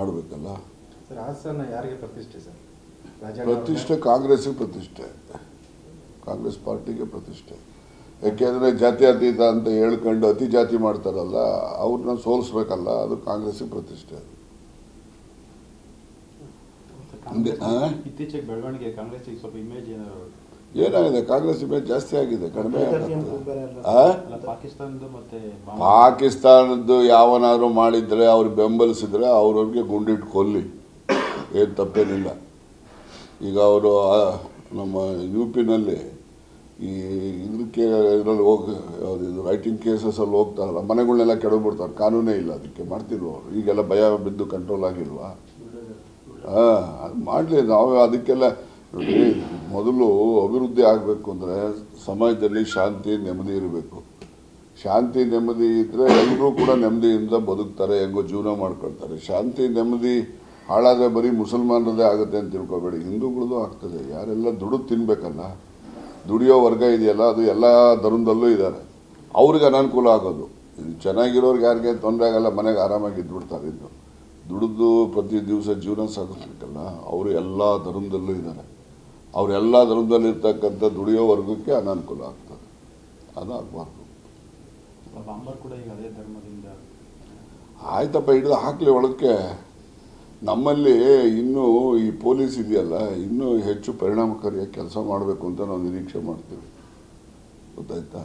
ಮಾಡಬೇಕಲ್ಲ. ಸರ್ ಹಾಸನ ಯಾರಿಗೆ ಪ್ರತಿಷ್ಠೆ ಸರ್? ಪ್ರತಿಷ್ಠೆ ಕಾಂಗ್ರೆಸ್ಸಿಗೆ ಪ್ರತಿಷ್ಠೆ, ಕಾಂಗ್ರೆಸ್ ಪಾರ್ಟಿಗೆ ಪ್ರತಿಷ್ಠೆ. ಯಾಕೆಂದರೆ ಜಾತ್ಯತೀತ ಅಂತ ಹೇಳ್ಕೊಂಡು ಅತಿ ಜಾತಿ ಮಾಡ್ತಾರಲ್ಲ, ಅವ್ರನ್ನ ಸೋಲಿಸ್ಬೇಕಲ್ಲ, ಅದು ಕಾಂಗ್ರೆಸ್ಸಿಗೆ ಪ್ರತಿಷ್ಠೆ. ಇತ್ತೀಚೆಗೆ ಬೆಳವಣಿಗೆ ಕಾಂಗ್ರೆಸ್ಸಿಗೆ ಸ್ವಲ್ಪ ಇಮೇಜ್ ಏನಾಗಿದೆ? ಕಾಂಗ್ರೆಸ್ ಇಮೇಜ್ ಜಾಸ್ತಿ ಆಗಿದೆ, ಕಡಿಮೆ ಪಾಕಿಸ್ತಾನದ್ದು ಯಾವನಾದ್ರು ಮಾಡಿದರೆ ಅವ್ರು ಬೆಂಬಲಿಸಿದ್ರೆ ಅವ್ರವ್ರಿಗೆ ಗುಂಡಿಟ್ಟು ಕೊಲ್ಲಿ, ಏನು ತಪ್ಪೇನಿಲ್ಲ. ಈಗ ಅವರು ನಮ್ಮ ಯು ಪಿನಲ್ಲಿ ಈ ಇದಕ್ಕೆ ಇದರಲ್ಲಿ ಇದು ರೈಟಿಂಗ್ ಕೇಸಸಲ್ಲಿ ಹೋಗ್ತಾರಲ್ಲ, ಮನೆಗಳನ್ನೆಲ್ಲ ಕೆಡಬಿಡ್ತಾರೆ, ಕಾನೂನೇ ಇಲ್ಲ ಅದಕ್ಕೆ. ಮಾಡ್ತಿಲ್ವ ಅವರು? ಈಗೆಲ್ಲ ಭಯ ಬಿದ್ದು ಕಂಟ್ರೋಲ್ ಆಗಿಲ್ವಾ? ಅದು ಮಾಡಲಿ. ನಾವು ಅದಕ್ಕೆಲ್ಲ ನೋಡಿ, ಮೊದಲು ಅಭಿವೃದ್ಧಿ ಆಗಬೇಕು ಅಂದರೆ ಸಮಾಜದಲ್ಲಿ ಶಾಂತಿ ನೆಮ್ಮದಿ ಇರಬೇಕು. ಶಾಂತಿ ನೆಮ್ಮದಿ ಇದ್ದರೆ ಎಲ್ಲರೂ ಕೂಡ ನೆಮ್ಮದಿಯಿಂದ ಬದುಕ್ತಾರೆ, ಹೆಂಗೋ ಜೀವನ ಮಾಡ್ಕೊಳ್ತಾರೆ. ಶಾಂತಿ ನೆಮ್ಮದಿ ಹಾಳಾದರೆ ಬರೀ ಮುಸಲ್ಮಾನರದೇ ಆಗುತ್ತೆ ಅಂತ ತಿಳ್ಕೊಬೇಡಿ, ಹಿಂದೂಗಳದ್ದು ಆಗ್ತದೆ. ಯಾರೆಲ್ಲ ದುಡಿದು ತಿನ್ನಬೇಕಲ್ಲ, ದುಡಿಯೋ ವರ್ಗ ಇದೆಯಲ್ಲ, ಅದು ಎಲ್ಲ ಧರ್ಮದಲ್ಲೂ ಇದ್ದಾರೆ. ಅವ್ರಿಗೆ ಅನಾನುಕೂಲ ಆಗೋದು. ಚೆನ್ನಾಗಿರೋರ್ಗೆ ಯಾರಿಗೆ ತೊಂದರೆ ಆಗಲ್ಲ, ಮನೆಗೆ ಆರಾಮಾಗಿ ಇದ್ಬಿಡ್ತಾರೆ. ಇದ್ದು ದುಡಿದು ಪ್ರತಿ ದಿವಸ ಜೀವನ ಸಾಗಿಸ್ಬೇಕಲ್ಲ, ಅವರು ಎಲ್ಲ ಧರ್ಮದಲ್ಲೂ ಇದ್ದಾರೆ. ಅವರೆಲ್ಲ ಧರ್ಮದಲ್ಲಿ ಇರ್ತಕ್ಕಂಥ ದುಡಿಯೋ ವರ್ಗಕ್ಕೆ ಅನಾನುಕೂಲ ಆಗ್ತದೆ, ಅದಾಗಬಾರ್ದು. ಆಯ್ತಪ್ಪ, ಹಿಡಿದು ಹಾಕಲಿ ಒಳಕ್ಕೆ. ನಮ್ಮಲ್ಲಿ ಇನ್ನೂ ಈ ಪೊಲೀಸ್ ಇದೆಯಲ್ಲ, ಇನ್ನೂ ಹೆಚ್ಚು ಪರಿಣಾಮಕಾರಿಯಾಗಿ ಕೆಲಸ ಮಾಡಬೇಕು ಅಂತ ನಾವು ನಿರೀಕ್ಷೆ ಮಾಡ್ತೀವಿ. ಗೊತ್ತಾಯ್ತಾ?